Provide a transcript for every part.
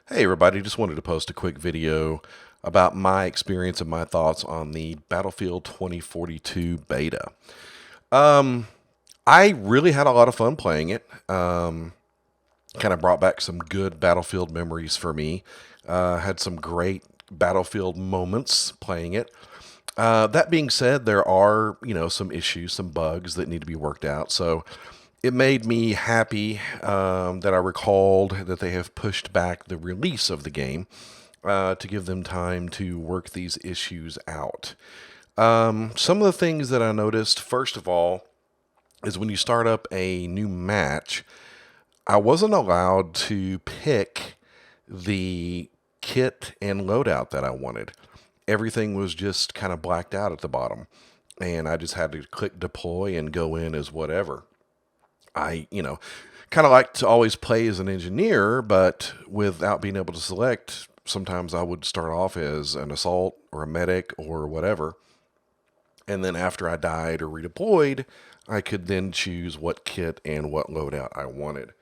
Hey everybody, just wanted to post a quick video about my experience and my thoughts on the Battlefield 2042 beta. Um, I really had a lot of fun playing it. Kind of brought back some good Battlefield memories for me. Had some great Battlefield moments playing it. That being said, there are, some issues, some bugs that need to be worked out. So it made me happy that I recalled that they have pushed back the release of the game to give them time to work these issues out. Some of the things that I noticed, first of all, is when you start up a new match, I wasn't allowed to pick the kit and loadout that I wanted. Everything was just kind of blacked out at the bottom, and I just had to click deploy and go in as whatever. I kind of like to always play as an engineer, but without being able to select, sometimes I would start off as an assault or a medic or whatever. And then after I died or redeployed, I could then choose what kit and what loadout I wanted.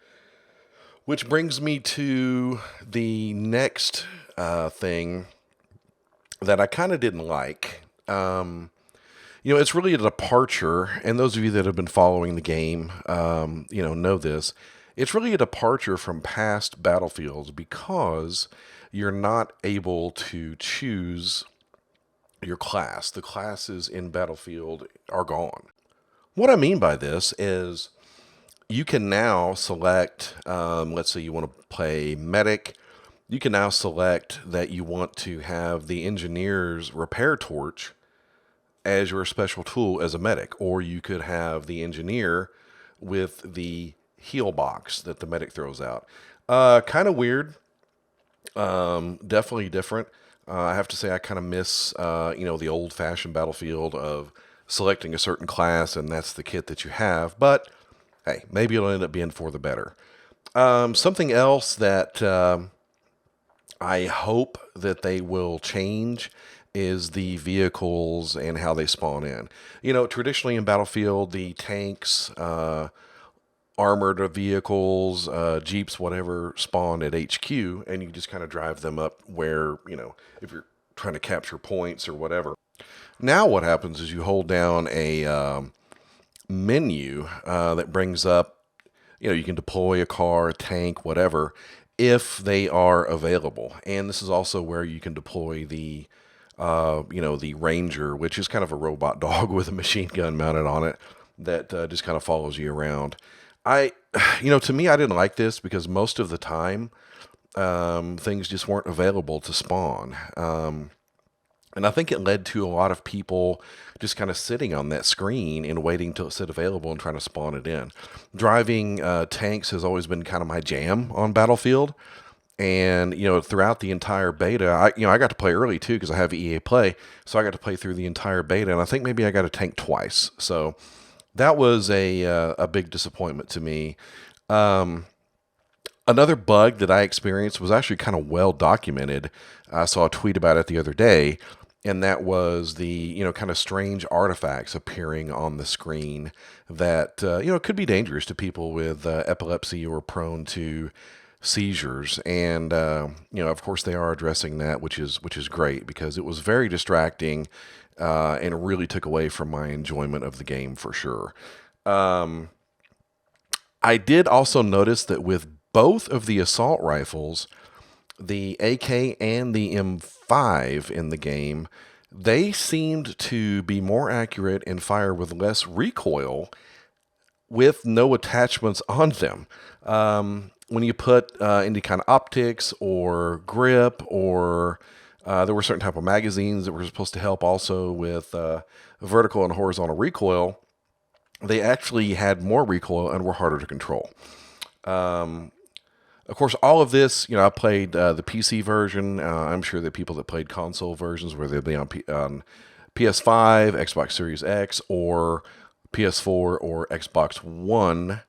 Which brings me to the next thing that I kind of didn't like. It's really a departure, and those of you that have been following the game, know this. It's really a departure from past battlefields because you're not able to choose your class. The classes in Battlefield are gone. What I mean by this is you can now select, let's say you want to play medic, you can now select that you want to have the engineer's repair torch as your special tool as a medic, or you could have the engineer with the heal box that the medic throws out. Kind of weird. Definitely different. I have to say I kind of miss, the old-fashioned Battlefield of selecting a certain class and that's the kit that you have. But hey, maybe it'll end up being for the better. Something else that I hope that they will change is the vehicles and how they spawn in. Traditionally in Battlefield, the tanks, armored vehicles, jeeps, whatever, spawn at HQ, and you just kind of drive them up where, if you're trying to capture points or whatever. Now what happens is you hold down a menu that brings up, you can deploy a car, a tank, whatever, if they are available. And this is also where you can deploy the Ranger, which is kind of a robot dog with a machine gun mounted on it that just kind of follows you around. I, to me, I didn't like this because most of the time things just weren't available to spawn. And I think it led to a lot of people just kind of sitting on that screen and waiting till it said available and trying to spawn it in. Driving tanks has always been kind of my jam on Battlefield. And throughout the entire beta, I got to play early too because I have EA Play, so I got to play through the entire beta, and I think maybe I got a tank twice. So that was a big disappointment to me. Another bug that I experienced was actually kind of well documented. I saw a tweet about it the other day, and that was the kind of strange artifacts appearing on the screen that could be dangerous to people with epilepsy or prone to seizures. And of course they are addressing that, which is great because it was very distracting and really took away from my enjoyment of the game for sure. I did also notice that with both of the assault rifles, the AK and the M5 in the game, they seemed to be more accurate and fire with less recoil with no attachments on them. When you put any kind of optics or grip, or there were certain type of magazines that were supposed to help also with vertical and horizontal recoil, they actually had more recoil and were harder to control. Of course, all of this, I played the PC version. I'm sure that people that played console versions, whether they be on PS5, Xbox Series X, or PS4 or Xbox One,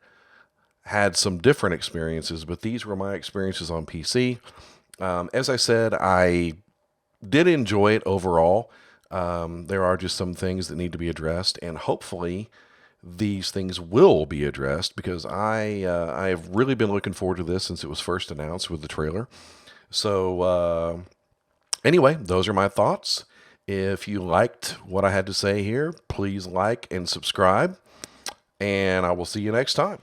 had some different experiences, but these were my experiences on PC. As I said, I did enjoy it overall. There are just some things that need to be addressed, and hopefully these things will be addressed because I have really been looking forward to this since it was first announced with the trailer. So, anyway, those are my thoughts. If you liked what I had to say here, please like and subscribe, and I will see you next time.